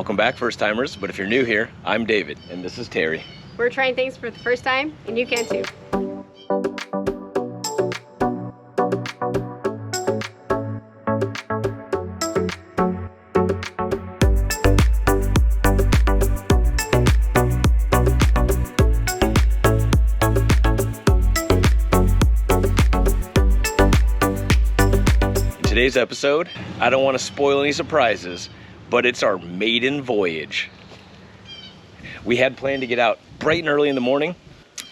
Welcome back, first timers, but if you're new here, I'm David, and this is Terry. We're trying things for the first time, and you can too. In today's episode, I don't want to spoil any surprises, but it's our maiden voyage. We had planned to get out bright and early in the morning.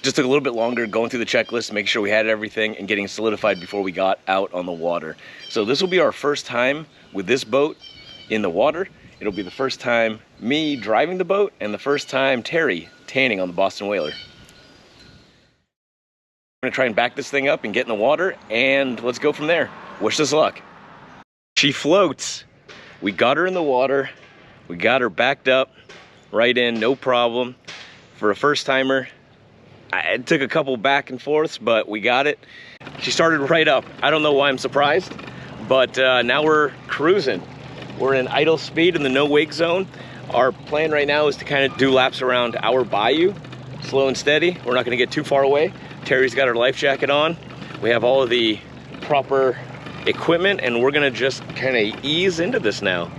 Just took a little bit longer going through the checklist, making sure we had everything and getting solidified before we got out on the water. So this will be our first time with this boat in the water. It'll be the first time me driving the boat and the first time Terry tanning on the Boston Whaler. We're gonna try and back this thing up and get in the water, and let's go from there. Wish us luck. She floats. We got her in the water. We got her backed up, right in, no problem. For a first timer, it took a couple back and forths, but we got it. She started right up. I don't know why I'm surprised, but now we're cruising. We're in idle speed in the no wake zone. Our plan right now is to kind of do laps around our bayou, slow and steady. We're not gonna get too far away. Terry's got her life jacket on. We have all of the proper equipment, and we're gonna just kind of ease into this now.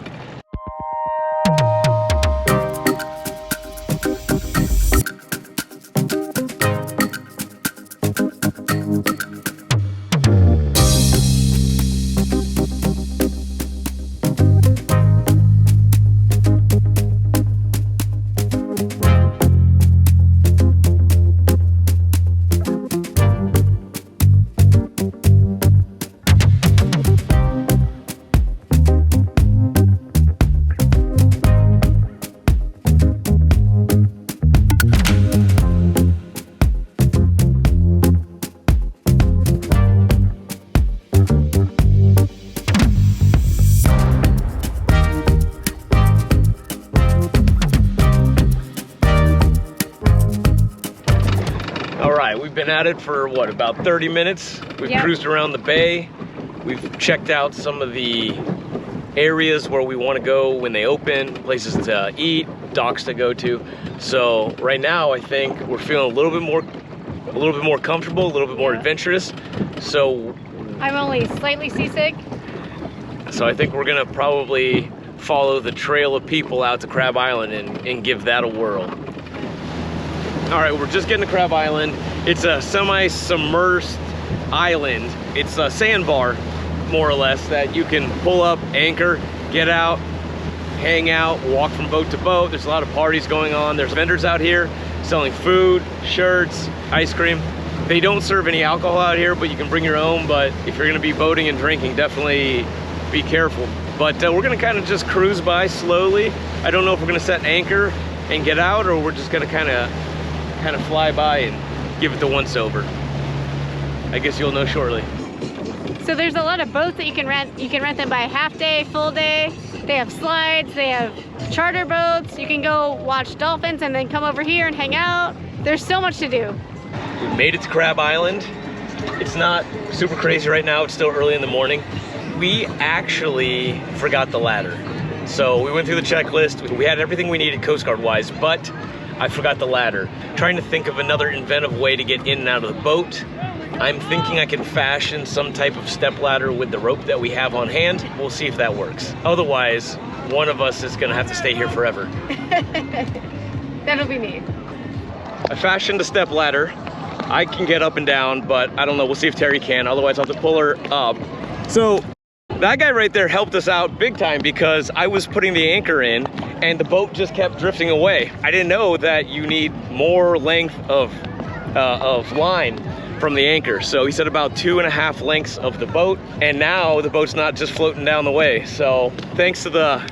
We've been at it for what, about 30 minutes? We've cruised around the bay. We've checked out some of the areas where we want to go when they open, places to eat, docks to go to. So right now I think we're feeling a little bit more comfortable, a little bit more adventurous. So I'm only slightly seasick. So I think we're gonna probably follow the trail of people out to Crab Island and give that a whirl. All right, we're just getting to Crab Island. It's a semi-submersed island. It's a sandbar, more or less, that you can pull up, anchor, get out, hang out, walk from boat to boat. There's a lot of parties going on. There's vendors out here selling food, shirts, ice cream. They don't serve any alcohol out here, but you can bring your own. But if you're gonna be boating and drinking, definitely be careful. But we're gonna kind of just cruise by slowly. I don't know if we're gonna set anchor and get out, or we're just gonna kind of fly by and give it the once over. I guess you'll know shortly. So there's a lot of boats that you can rent. You can rent them by half day, full day. They have slides, they have charter boats. You can go watch dolphins and then come over here and hang out. There's so much to do. We made it to Crab Island. It's not super crazy right now. It's still early in the morning. We actually forgot the ladder. So we went through the checklist. We had everything we needed Coast Guard wise, but I forgot the ladder. Trying to think of another inventive way to get in and out of the boat. I'm thinking I can fashion some type of step ladder with the rope that we have on hand. We'll see if that works. Otherwise, one of us is gonna have to stay here forever. That'll be me. I fashioned a step ladder. I can get up and down, but I don't know, we'll see if Terry can. Otherwise, I'll have to pull her up. So that guy right there helped us out big time because I was putting the anchor in and the boat just kept drifting away. I didn't know that you need more length of line from the anchor. So he said about 2.5 lengths of the boat, and now the boat's not just floating down the way. So thanks to the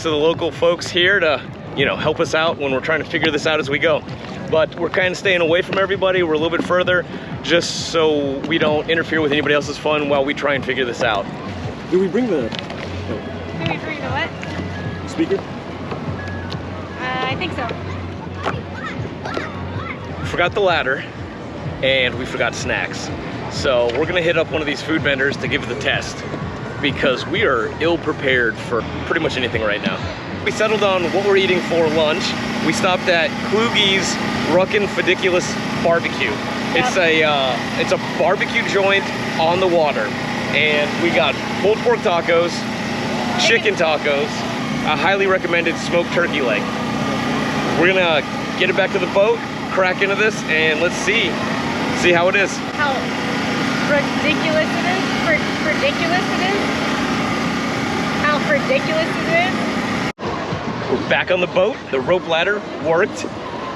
local folks here to, you know, help us out when we're trying to figure this out as we go. But we're kind of staying away from everybody. We're a little bit further just so we don't interfere with anybody else's fun while we try and figure this out. Did we bring the... Did we bring the what? Speaker? I think so. We forgot the ladder and we forgot snacks. So we're gonna hit up one of these food vendors to give it the test because we are ill prepared for pretty much anything right now. We settled on what we're eating for lunch. We stopped at Kluge's Ruckin Fidiculous Barbecue. It's a barbecue joint on the water, and we got pulled pork tacos, chicken tacos, a highly recommended smoked turkey leg. We're gonna get it back to the boat, crack into this, and let's see how it is. How ridiculous it is. Ridiculous it is. How ridiculous it is. We're back on the boat. The rope ladder worked,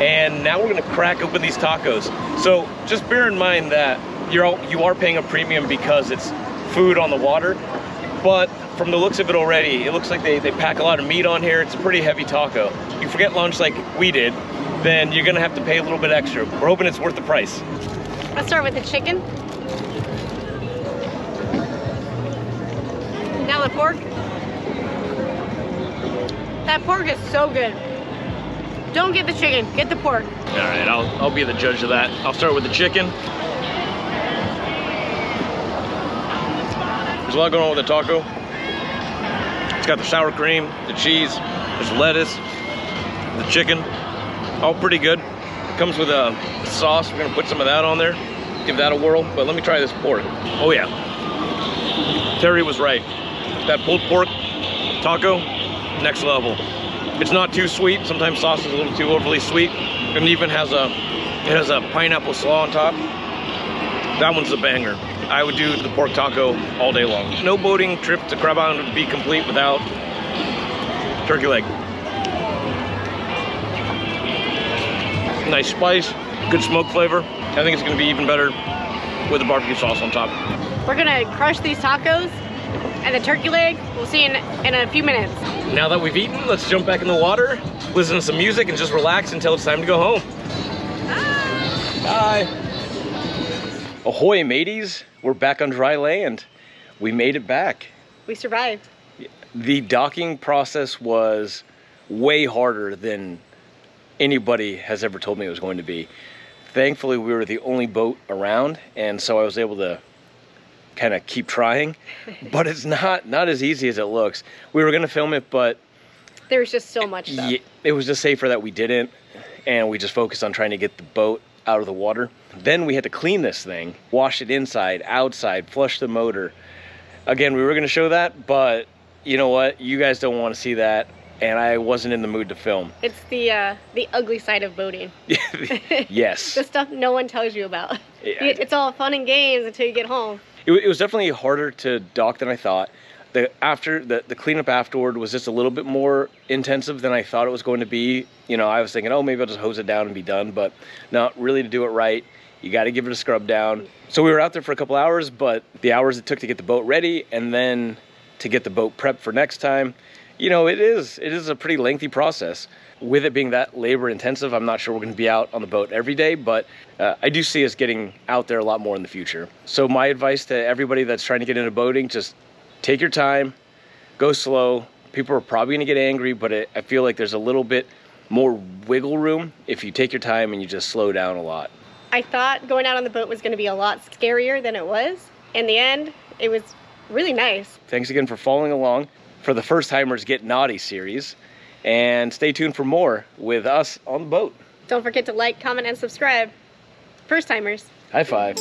and now we're gonna crack open these tacos. So just bear in mind that you are paying a premium because it's food on the water, but from the looks of it already, it looks like they pack a lot of meat on here. It's a pretty heavy taco. You forget lunch like we did, then you're gonna have to pay a little bit extra. We're hoping it's worth the price. Let's start with the chicken. Now the pork. That pork is so good. Don't get the chicken, get the pork. All right, I'll be the judge of that. I'll start with the chicken. There's a lot going on with the taco. It's got the sour cream, the cheese, there's lettuce, the chicken, all pretty good. Comes with a sauce. We're gonna put some of that on there, give that a whirl. But let me try this pork. Oh yeah, Terry was right. That pulled pork taco, next level. It's not too sweet. Sometimes sauce is a little too overly sweet, and it even has a pineapple slaw on top. That one's a banger. I would do the pork taco all day long. No boating trip to Crab Island would be complete without turkey leg. Nice spice, good smoke flavor. I think it's gonna be even better with the barbecue sauce on top. We're gonna crush these tacos and the turkey leg. We'll see in a few minutes. Now that we've eaten, let's jump back in the water, listen to some music, and just relax until it's time to go home. Bye. Ahoy, mateys. We're back on dry land. We made it back. We survived. The docking process was way harder than anybody has ever told me it was going to be. Thankfully, we were the only boat around, and so I was able to kind of keep trying, but it's not as easy as it looks. We were gonna film it, but there was just so much stuff. It was just safer that we didn't, and we just focused on trying to get the boat out of the water. Then we had to clean this thing, wash it inside, outside, flush the motor. Again, we were gonna show that, but you know what? You guys don't want to see that, and I wasn't in the mood to film. It's the ugly side of boating. Yes. The stuff no one tells you about. Yeah. It's all fun and games until you get home. It was definitely harder to dock than I thought. The cleanup afterward was just a little bit more intensive than I thought it was going to be. You know, I was thinking, oh, maybe I'll just hose it down and be done, but no, really to do it right, you got to give it a scrub down. So we were out there for a couple hours, but the hours it took to get the boat ready and then to get the boat prepped for next time, you know, it is a pretty lengthy process. With it being that labor intensive, I'm not sure we're going to be out on the boat every day, but I do see us getting out there a lot more in the future. So my advice to everybody that's trying to get into boating, just take your time, go slow. People are probably going to get angry, but I feel like there's a little bit more wiggle room if you take your time and you just slow down a lot. I thought going out on the boat was going to be a lot scarier than it was. In the end, it was really nice. Thanks again for following along for the First Timers Get Naughty series. And stay tuned for more with us on the boat. Don't forget to like, comment, and subscribe. First timers. High five.